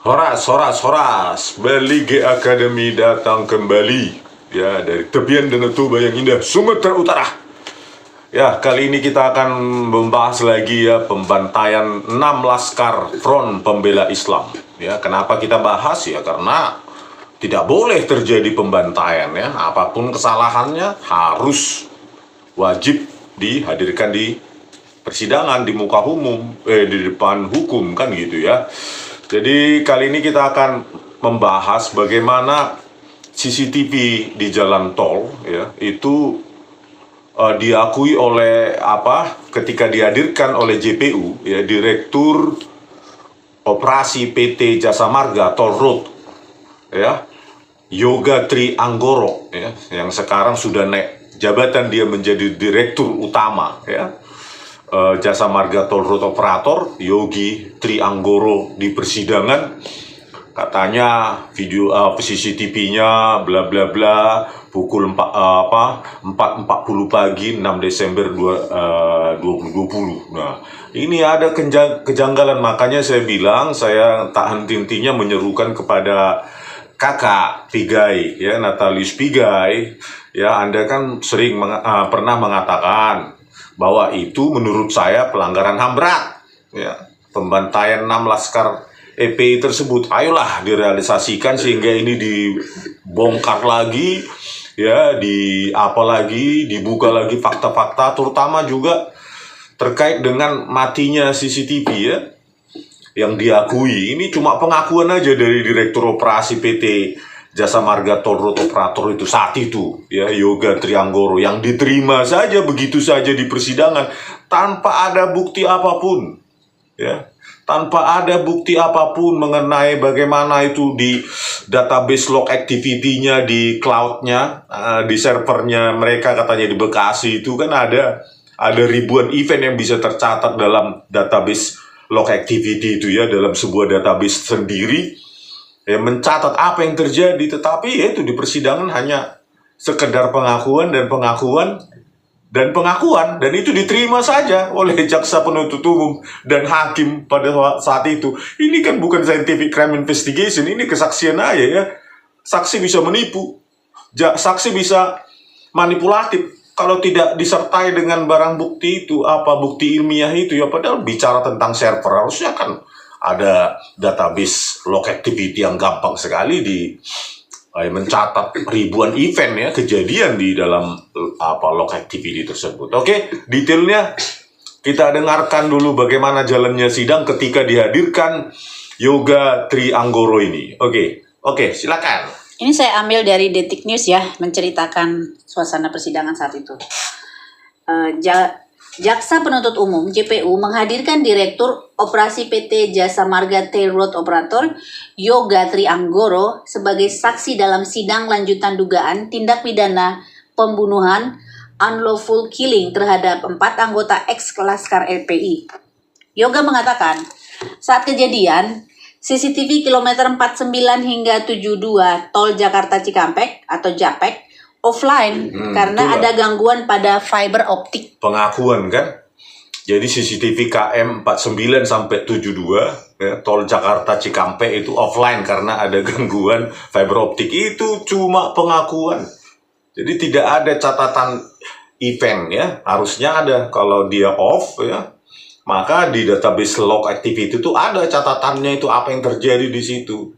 Horas, horas, horas. Belige Academy datang kembali. Ya, dari tepian Danau Toba yang indah, Sumatera Utara. Ya, kali ini kita akan membahas lagi ya pembantaian 6 laskar Front Pembela Islam. Ya, kenapa kita bahas ya? Karena tidak boleh terjadi pembantaian ya. Apapun kesalahannya harus wajib dihadirkan di persidangan di muka umum, di depan hukum kan gitu ya. Jadi kali ini kita akan membahas bagaimana CCTV di jalan tol ya itu diakui oleh ketika dihadirkan oleh JPU ya Direktur Operasi PT Jasa Marga Toll Road ya Yoga Tri Anggoro ya yang sekarang sudah naik jabatan, dia menjadi direktur utama ya Jasa Marga Toll Road Operator Yogi Tri Anggoro di persidangan. Katanya video CCTV-nya bla bla bla pukul 4.40 pagi 6 Desember 2020. Nah, ini ada kejanggalan, makanya saya bilang saya tak henti-hentinya menyerukan kepada Kakak Pigai ya, Natalius Pigai ya, Anda kan sering pernah mengatakan bahwa itu menurut saya pelanggaran HAM berat ya, pembantaian 6 laskar EPI tersebut. Ayolah direalisasikan sehingga ini dibongkar lagi ya, dibuka lagi fakta-fakta, terutama juga terkait dengan matinya CCTV ya yang diakui. Ini cuma pengakuan aja dari Direktur Operasi PT Jasa Marga Toll Road Operator itu saat itu ya, Yoga Trianggoro, yang diterima saja begitu saja di persidangan tanpa ada bukti apapun ya, tanpa ada bukti apapun mengenai bagaimana itu di database log activity-nya di cloud-nya, di servernya mereka, katanya di Bekasi itu kan ada ribuan event yang bisa tercatat dalam database log activity itu ya, dalam sebuah database sendiri ya, mencatat apa yang terjadi. Tetapi ya itu di persidangan hanya sekedar pengakuan dan itu diterima saja oleh jaksa penuntut umum dan hakim pada saat itu. Ini kan bukan scientific crime investigation, ini kesaksian aja ya. Saksi bisa menipu, saksi bisa manipulatif kalau tidak disertai dengan barang bukti itu, bukti ilmiah itu ya. Padahal bicara tentang server harusnya kan ada database log activity yang gampang sekali mencatat ribuan event ya, kejadian di dalam log activity tersebut. Oke, detailnya kita dengarkan dulu bagaimana jalannya sidang ketika dihadirkan Yoga Tri Anggoro ini. Oke, silakan. Ini saya ambil dari Detik News ya, menceritakan suasana persidangan saat itu. Jaksa penuntut umum JPU menghadirkan Direktur Operasi PT Jasa Marga Toll Road Operator Yoga Tri Anggoro sebagai saksi dalam sidang lanjutan dugaan tindak pidana pembunuhan unlawful killing terhadap 4 anggota ex-laskar LPI. Yoga mengatakan, saat kejadian, CCTV kilometer 49 hingga 72 Tol Jakarta Cikampek atau JAPEK offline karena ada gangguan pada fiber optik. Pengakuan kan? Jadi CCTV KM 49 sampai 72 ya, Tol Jakarta Cikampek itu offline karena ada gangguan fiber optik. Itu cuma pengakuan. Jadi tidak ada catatan event ya. Harusnya ada. Kalau dia off ya, maka di database log activity itu ada catatannya itu apa yang terjadi di situ.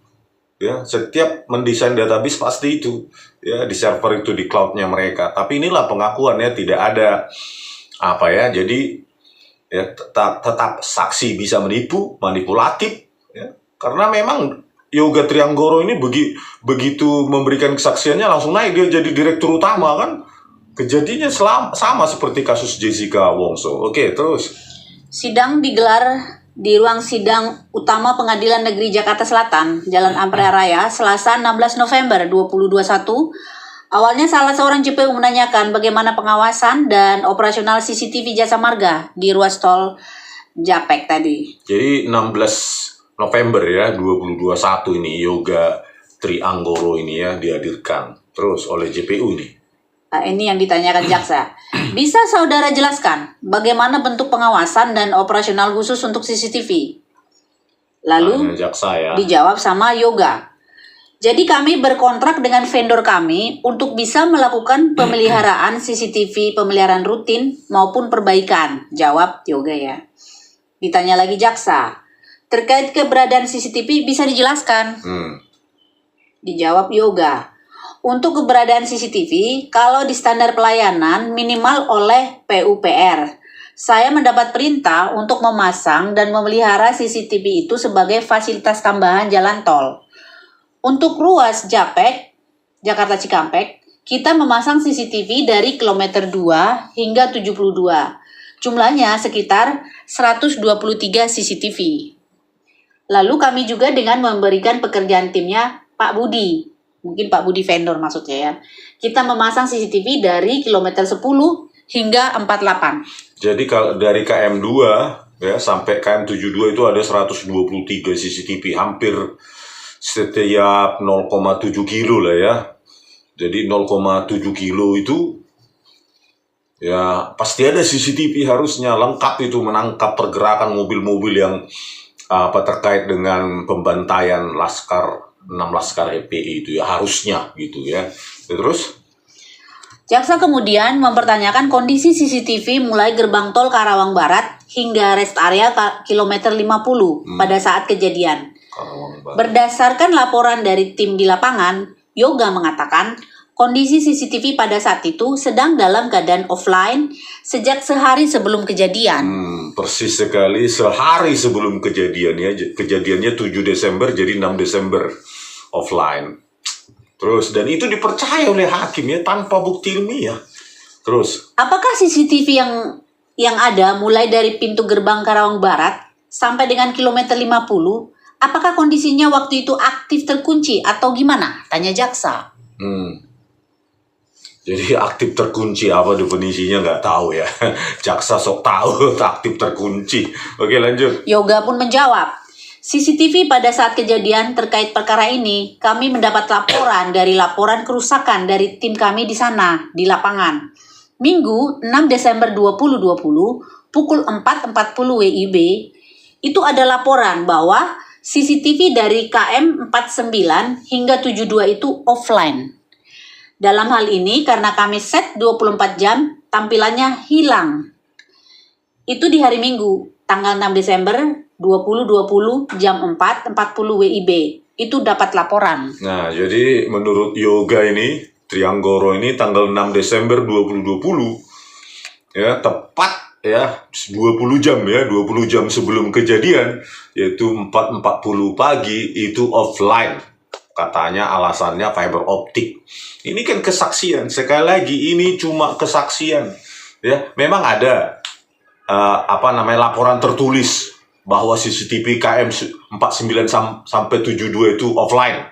Ya, setiap mendesain database pasti itu ya, di server itu, di cloudnya mereka. Tapi inilah pengakuan ya, tidak ada jadi ya tetap saksi bisa menipu, manipulatif ya. Karena memang Yoga Trianggoro ini begitu memberikan kesaksiannya langsung naik dia jadi direktur utama kan. Kejadiannya sama seperti kasus Jessica Wongso. Oke, terus. Sidang digelar di ruang sidang utama Pengadilan Negeri Jakarta Selatan, Jalan Ampera Raya, Selasa 16 November 2021. Awalnya salah seorang JPU menanyakan bagaimana pengawasan dan operasional CCTV Jasa Marga di ruas tol JAPEK tadi. Jadi 16 November ya 2021 ini Yoga Tri Anggoro ini ya dihadirkan terus oleh JPU ini. Nah, ini yang ditanyakan jaksa. Bisa saudara jelaskan bagaimana bentuk pengawasan dan operasional khusus untuk CCTV? Lalu Tanya jaksa ya. dijawab sama Yoga. Jadi kami berkontrak dengan vendor kami untuk bisa melakukan pemeliharaan CCTV, pemeliharaan rutin maupun perbaikan. Jawab Yoga ya. Ditanya lagi jaksa. Terkait keberadaan CCTV bisa dijelaskan? Dijawab Yoga. Untuk keberadaan CCTV, kalau di standar pelayanan minimal oleh PUPR. Saya mendapat perintah untuk memasang dan memelihara CCTV itu sebagai fasilitas tambahan jalan tol. Untuk ruas Japek, Jakarta Cikampek, kita memasang CCTV dari kilometer 2 hingga 72. Jumlahnya sekitar 123 CCTV. Lalu kami juga dengan memberikan pekerjaan timnya Pak Budi. Mungkin Pak Budi vendor maksudnya ya. Kita memasang CCTV dari kilometer 10 hingga 48. Jadi kalau dari KM2 ya sampai KM72 itu ada 123 CCTV, hampir setiap 0,7 kilo lah ya. Jadi 0,7 kilo itu ya pasti ada CCTV, harusnya lengkap itu menangkap pergerakan mobil-mobil yang terkait dengan pembantaian 6 Laskar FPI itu ya, harusnya gitu ya. Terus Jaksa kemudian mempertanyakan kondisi CCTV mulai gerbang tol Karawang Barat hingga rest area kilometer 50 pada saat kejadian. Berdasarkan laporan dari tim di lapangan, Yoga mengatakan kondisi CCTV pada saat itu sedang dalam keadaan offline sejak sehari sebelum kejadian. Persis sekali, sehari sebelum kejadian ya. Kejadiannya 7 Desember jadi 6 Desember offline. Terus, dan itu dipercaya oleh hakim ya tanpa bukti ilmiah. Terus, apakah CCTV yang ada mulai dari pintu gerbang Karawang Barat sampai dengan kilometer 50, apakah kondisinya waktu itu aktif terkunci atau gimana? Tanya jaksa. Jadi aktif terkunci apa definisinya nggak tahu ya. Jaksa sok tahu aktif terkunci. Oke, lanjut. Yoga pun menjawab. CCTV pada saat kejadian terkait perkara ini, kami mendapat laporan dari laporan kerusakan dari tim kami di sana, di lapangan. Minggu 6 Desember 2020, pukul 4.40 WIB, itu ada laporan bahwa CCTV dari KM 49 hingga 72 itu offline. Dalam hal ini, karena kami set 24 jam, tampilannya hilang. Itu di hari Minggu, tanggal 6 Desember 2020 jam 4.40 WIB. Itu dapat laporan. Nah, jadi menurut Yoga ini, Trianggoro ini tanggal 6 Desember 2020 ya, tepat ya 20 jam ya, 20 jam sebelum kejadian, yaitu 4.40 pagi itu offline. Katanya alasannya fiber optik. Ini kan kesaksian. Sekali lagi ini cuma kesaksian. Ya, memang ada laporan tertulis bahwa CCTV KM 49 sampai 72 itu offline.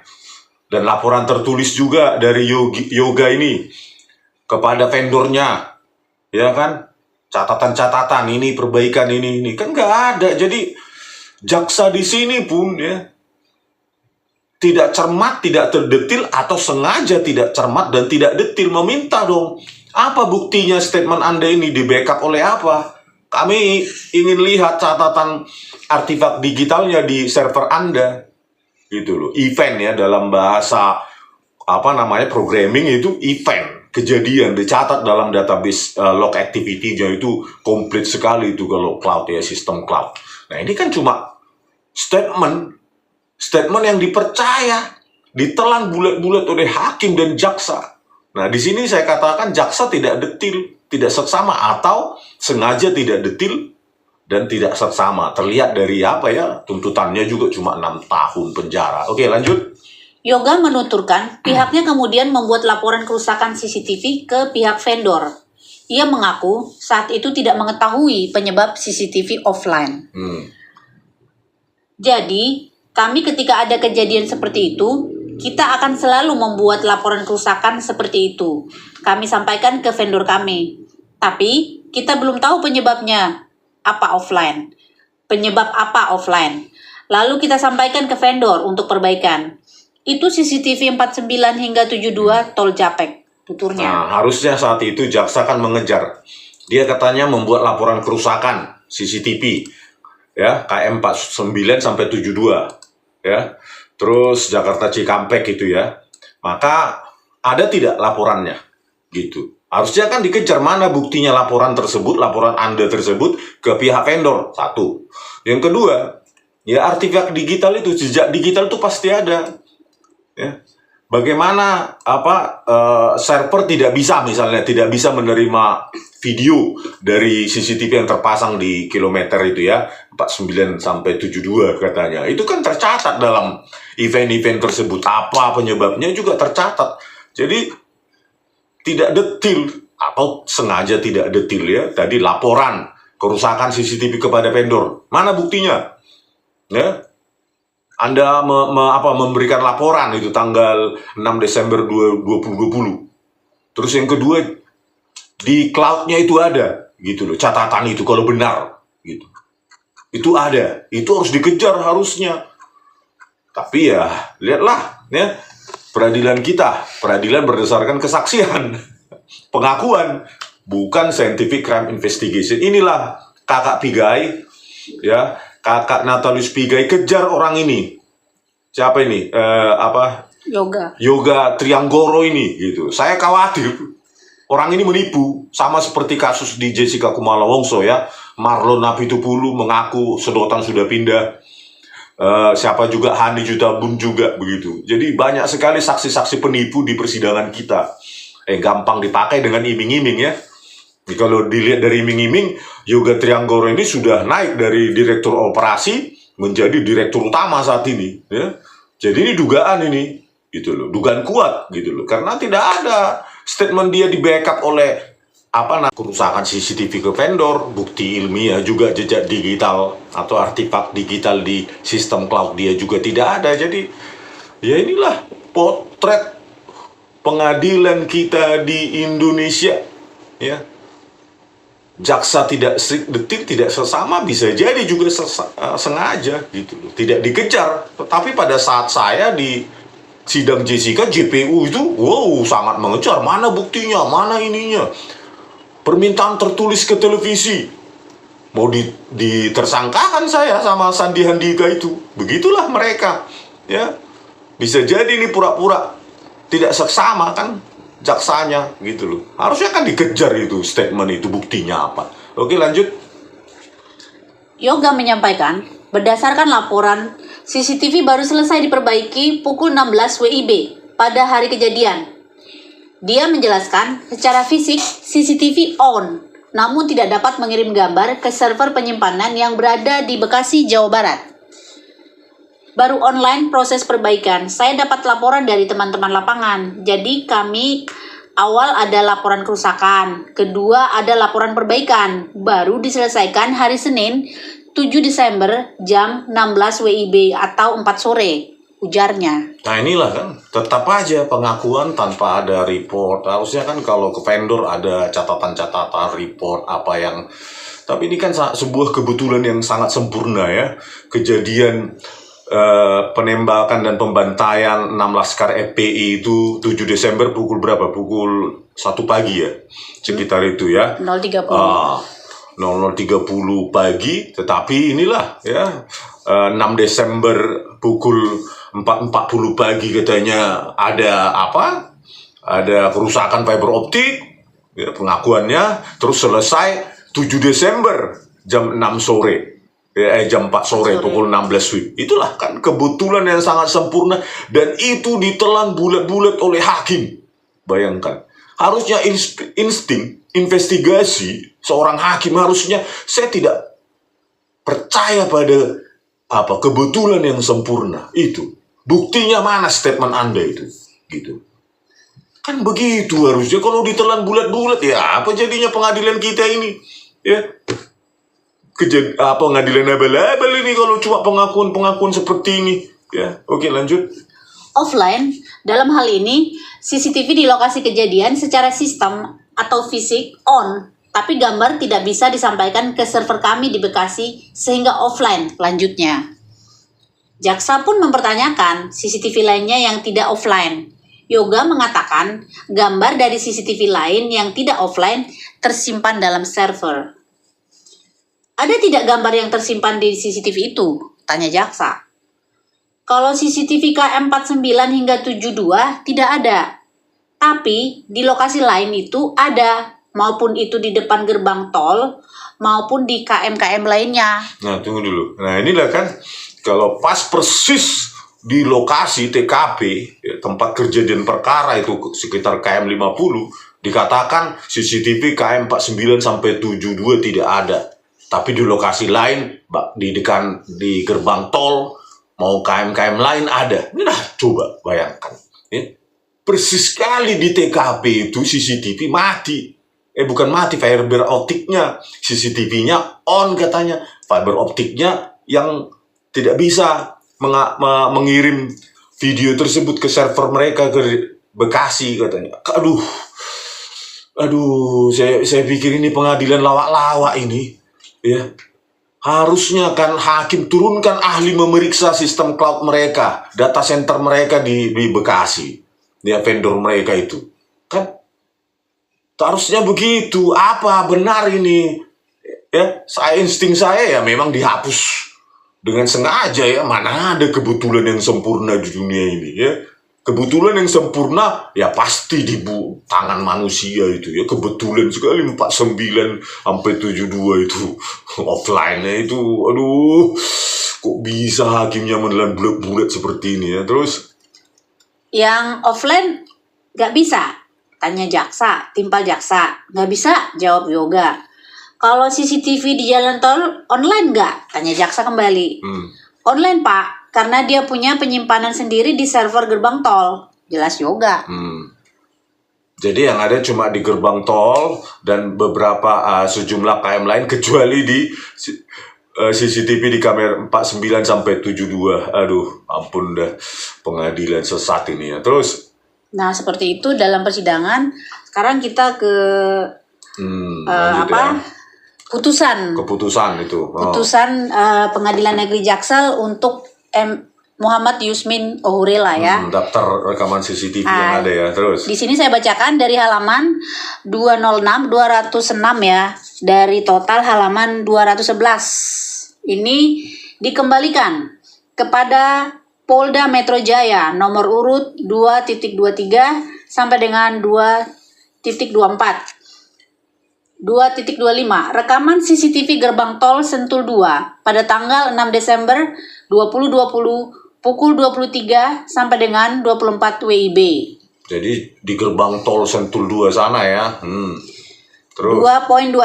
Dan laporan tertulis juga dari Yoga ini kepada vendornya. Ya kan? Catatan-catatan ini, perbaikan ini kan nggak ada. Jadi jaksa di sini pun ya tidak cermat, tidak terdetil, atau sengaja tidak cermat dan tidak detil. Meminta dong, apa buktinya statement Anda ini, di backup oleh apa? Kami ingin lihat catatan artefak digitalnya di server Anda. Gitu loh. Event ya, dalam bahasa programming itu event. Kejadian dicatat dalam database log activity-nya itu komplit sekali itu kalau cloud ya, sistem cloud. Nah, ini kan cuma statement yang dipercaya, ditelan bulat-bulat oleh hakim dan jaksa. Nah, di sini saya katakan jaksa tidak detil, tidak seksama, atau sengaja tidak detil dan tidak seksama. Terlihat dari tuntutannya juga cuma 6 tahun penjara. Oke, lanjut. Yoga menuturkan pihaknya kemudian membuat laporan kerusakan CCTV ke pihak vendor. Ia mengaku saat itu tidak mengetahui penyebab CCTV offline. Jadi, kami ketika ada kejadian seperti itu, kita akan selalu membuat laporan kerusakan seperti itu. Kami sampaikan ke vendor kami. Tapi, kita belum tahu penyebabnya apa offline. Penyebab apa offline. Lalu kita sampaikan ke vendor untuk perbaikan. Itu CCTV 49 hingga 72 tol Japek, tuturnya. Nah, harusnya saat itu jaksa kan mengejar. Dia katanya membuat laporan kerusakan CCTV ya, KM 49 sampai 72, ya. Terus Jakarta Cikampek gitu ya. Maka ada tidak laporannya? Gitu. Harusnya kan dikejar mana buktinya laporan tersebut, laporan Anda tersebut ke pihak vendor. Satu. Yang kedua, ya artefak digital itu, jejak digital itu pasti ada. Ya. Bagaimana server tidak bisa menerima video dari CCTV yang terpasang di kilometer itu ya 49 sampai 72 katanya. Itu kan tercatat dalam event-event tersebut, apa penyebabnya juga tercatat. Jadi tidak detil atau sengaja tidak detil ya. Tadi laporan kerusakan CCTV kepada vendor. Mana buktinya? Ya. Anda memberikan laporan itu tanggal 6 Desember 2020. Terus yang kedua, di cloud-nya itu ada, gitu loh, catatan itu kalau benar, gitu. Itu ada, itu harus dikejar harusnya. Tapi ya, lihatlah, ya, peradilan kita, peradilan berdasarkan kesaksian, pengakuan, bukan scientific crime investigation. Inilah kakak Pigai, ya. Kakak Natalius Pigai kejar orang ini. Siapa ini? Yoga Trianggoro ini gitu. Saya khawatir orang ini menipu sama seperti kasus di Jessica Kumala Wongso ya. Marlon Napitupulu mengaku sedotan sudah pindah. Siapa juga Hani Jutabun juga begitu. Jadi banyak sekali saksi-saksi penipu di persidangan kita. Gampang dipakai dengan iming-iming ya. Kalau dilihat dari iming-iming, Yoga Trianggoro ini sudah naik dari direktur operasi menjadi direktur utama saat ini. Ya. Jadi ini dugaan ini, gitu loh, dugaan kuat, gitu loh, karena tidak ada statement dia di backup oleh kerusakan CCTV ke vendor, bukti ilmiah juga jejak digital atau artefak digital di sistem cloud dia juga tidak ada. Jadi ya inilah potret pengadilan kita di Indonesia, ya. Jaksa tidak detil, tidak sesama, bisa jadi juga sengaja gitu loh, tidak dikejar. Tetapi pada saat saya di sidang Jessica, JPU itu sangat mengejar, mana buktinya, mana ininya. Permintaan tertulis ke televisi, mau ditersangkakan saya sama Sandi Handika itu. Begitulah mereka, ya. Bisa jadi ini pura-pura tidak seksama kan jaksanya gitu loh. Harusnya kan dikejar itu statement itu, buktinya apa. Oke, lanjut. Yoga menyampaikan, berdasarkan laporan, CCTV baru selesai diperbaiki pukul 16 WIB pada hari kejadian. Dia menjelaskan, secara fisik CCTV on, namun tidak dapat mengirim gambar ke server penyimpanan yang berada di Bekasi, Jawa Barat. Baru online proses perbaikan. Saya dapat laporan dari teman-teman lapangan. Jadi kami awal ada laporan kerusakan, kedua ada laporan perbaikan. Baru diselesaikan hari Senin 7 Desember jam 16 WIB atau 4 sore, ujarnya. Nah inilah kan, tetap aja pengakuan tanpa ada report. Harusnya kan kalau ke vendor ada catatan-catatan report apa yang. Tapi ini kan sebuah kebetulan yang sangat sempurna ya. Kejadian penembakan dan pembantaian 6 laskar FPI itu 7 Desember pukul berapa? Pukul 1 pagi ya? Sekitar itu ya. 0.30. 00.30 pagi, tetapi inilah ya 6 Desember pukul 4.40 pagi katanya ada apa? Ada kerusakan fiber optik, ya, pengakuannya, terus selesai 7 Desember jam 6 sore. Jam 4 sore pukul 16 WIB. Itulah kan kebetulan yang sangat sempurna dan itu ditelan bulat-bulat oleh hakim. Bayangkan. Harusnya insting investigasi seorang hakim harusnya saya tidak percaya pada kebetulan yang sempurna itu. Buktinya mana statement Anda itu? Gitu. Kan begitu harusnya kalau ditelan bulat-bulat ya apa jadinya pengadilan kita ini? Ya. Pengadilan abal-abal ini kalau cuma pengakuan seperti ini ya. Oke, lanjut. Offline, dalam hal ini CCTV di lokasi kejadian secara sistem atau fisik on, tapi gambar tidak bisa disampaikan ke server kami di Bekasi sehingga offline lanjutnya. Jaksa pun mempertanyakan CCTV lainnya yang tidak offline. Yoga mengatakan gambar dari CCTV lain yang tidak offline tersimpan dalam server. Ada tidak gambar yang tersimpan di CCTV itu? Tanya jaksa. Kalau CCTV KM49 hingga 72 tidak ada. Tapi di lokasi lain itu ada, maupun itu di depan gerbang tol maupun di KM-KM lainnya. Nah, tunggu dulu. Nah, inilah kan kalau pas persis di lokasi TKP, ya, tempat kejadian perkara itu sekitar KM 50, dikatakan CCTV KM 49 sampai 72 tidak ada. Tapi di lokasi lain, di gerbang tol, mau KM-KM lain ada. Nah, coba bayangkan. Ya. Persis sekali di TKP itu CCTV mati. Bukan mati, fiber optiknya. CCTV-nya on katanya. Fiber optiknya yang tidak bisa mengirim video tersebut ke server mereka ke Bekasi katanya. Aduh, saya pikir ini pengadilan lawak-lawak ini. Ya. Harusnya kan hakim turunkan ahli memeriksa sistem cloud mereka, data center mereka di Bekasi. Ya, vendor mereka itu. Kan harusnya begitu. Apa benar ini? Ya, insting saya ya memang dihapus dengan sengaja ya. Mana ada kebetulan yang sempurna di dunia ini ya. Kebetulan yang sempurna ya pasti di tangan manusia itu ya. Kebetulan sekali 49 sampai 72 itu offline-nya itu. Aduh, kok bisa hakimnya menelan bulat-bulat seperti ini ya. Terus yang offline nggak bisa? Tanya jaksa, timpal jaksa. Nggak bisa, jawab Yoga. Kalau CCTV di jalan tol online nggak? Tanya jaksa kembali. Online Pak, karena dia punya penyimpanan sendiri di server gerbang tol. Jelas Yoga. Jadi yang ada cuma di gerbang tol dan beberapa sejumlah KM lain kecuali di CCTV di kamera 49 sampai 72. Aduh, ampun dah, pengadilan sesat ini ya. Terus? Nah, seperti itu dalam persidangan. Sekarang kita ke putusan. Keputusan itu. Putusan Pengadilan Negeri Jaksel untuk Muhammad Yusmin Ohurela ya. Daftar rekaman CCTV yang ada ya. Terus? Di sini saya bacakan dari halaman 206 ya, dari total halaman 211. Ini dikembalikan kepada Polda Metro Jaya nomor urut 2.23 sampai dengan 2.24. 2.25 Rekaman CCTV gerbang tol Sentul 2 pada tanggal 6 Desember 2020 pukul 23 sampai dengan 24 WIB. Jadi di gerbang tol Sentul 2 sana ya. Terus 2.26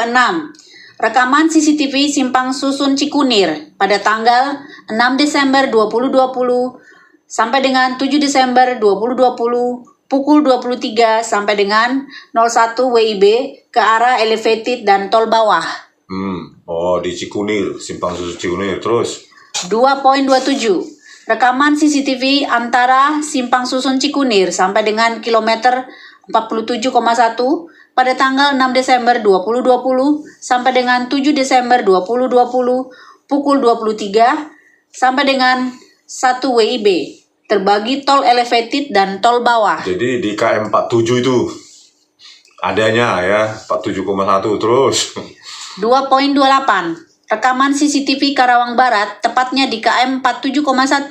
Rekaman CCTV Simpang Susun Cikunir pada tanggal 6 Desember 2020 sampai dengan 7 Desember 2020 pukul 23 sampai dengan 01 WIB ke arah elevated dan tol bawah. Oh, di Cikunir, Simpang Susun Cikunir. Terus 2.27 Rekaman CCTV antara Simpang Susun Cikunir sampai dengan kilometer 47,1 pada tanggal 6 Desember 2020 sampai dengan 7 Desember 2020 pukul 23 sampai dengan 1 WIB terbagi tol elevated dan tol bawah. Jadi di KM 47 itu adanya ya 47,1. Terus 2.28 Rekaman CCTV Karawang Barat tepatnya di KM 47,1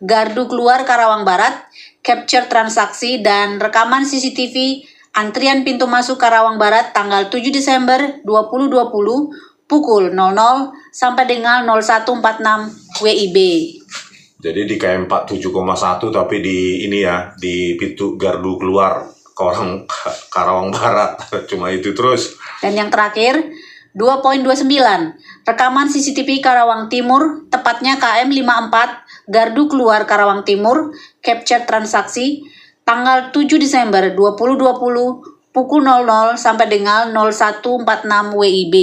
Gardu keluar Karawang Barat capture transaksi dan rekaman CCTV antrian pintu masuk Karawang Barat tanggal 7 Desember 2020 pukul 00 sampai dengan 01.46 WIB. jadi di KM 47,1 tapi di ini ya, di pintu gardu keluar Karawang Barat. Cuma itu. Terus. Dan yang terakhir 2.29 Rekaman CCTV Karawang Timur tepatnya KM 54 Gardu keluar Karawang Timur capture transaksi tanggal 7 Desember 2020 pukul 00 sampai dengan 01.46 WIB.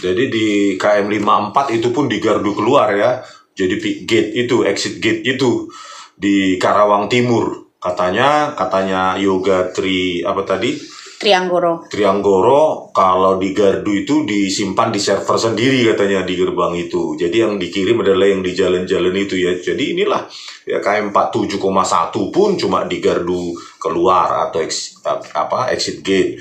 Jadi di KM 54 itu pun di gardu keluar ya. Jadi gate itu, exit gate itu di Karawang Timur. Katanya Yoga Trianggoro kalau di gardu itu disimpan di server sendiri katanya di gerbang itu. Jadi yang dikirim adalah yang di jalan-jalan itu ya. Jadi inilah ya KM 47,1 pun cuma di gardu keluar atau exit gate.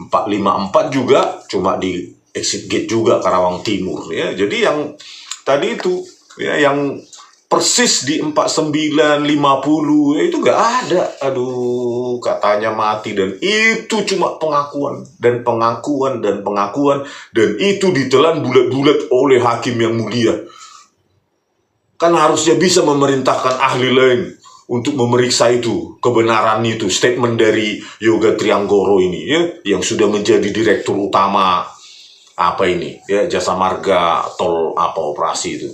454 juga cuma di exit gate juga Karawang Timur ya. Jadi yang tadi itu ya yang persis di 4950 ya, itu gak ada. Aduh, katanya mati, dan itu cuma pengakuan dan pengakuan dan pengakuan, dan itu ditelan bulat-bulat oleh hakim yang mulia. Kan harusnya bisa memerintahkan ahli lain untuk memeriksa itu, kebenaran itu, statement dari Yoga Trianggoro ini ya, yang sudah menjadi direktur utama apa ini ya, Jasa Marga Tol apa operasi itu.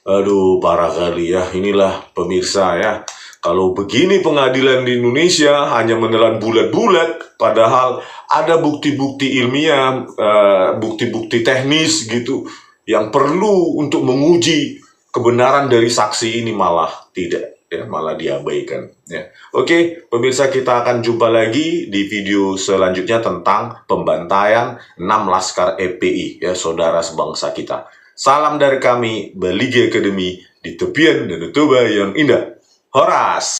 Aduh, parah kali ya. Inilah pemirsa ya, kalau begini pengadilan di Indonesia hanya menelan bulat-bulat, padahal ada bukti-bukti ilmiah, bukti-bukti teknis gitu yang perlu untuk menguji kebenaran dari saksi ini, malah tidak ya, malah diabaikan ya. Oke, pemirsa, kita akan jumpa lagi di video selanjutnya tentang pembantaian 6 laskar FPI ya, saudara sebangsa kita. Salam dari kami, Baligi Academy, di tepian Danau Toba yang indah. Horas!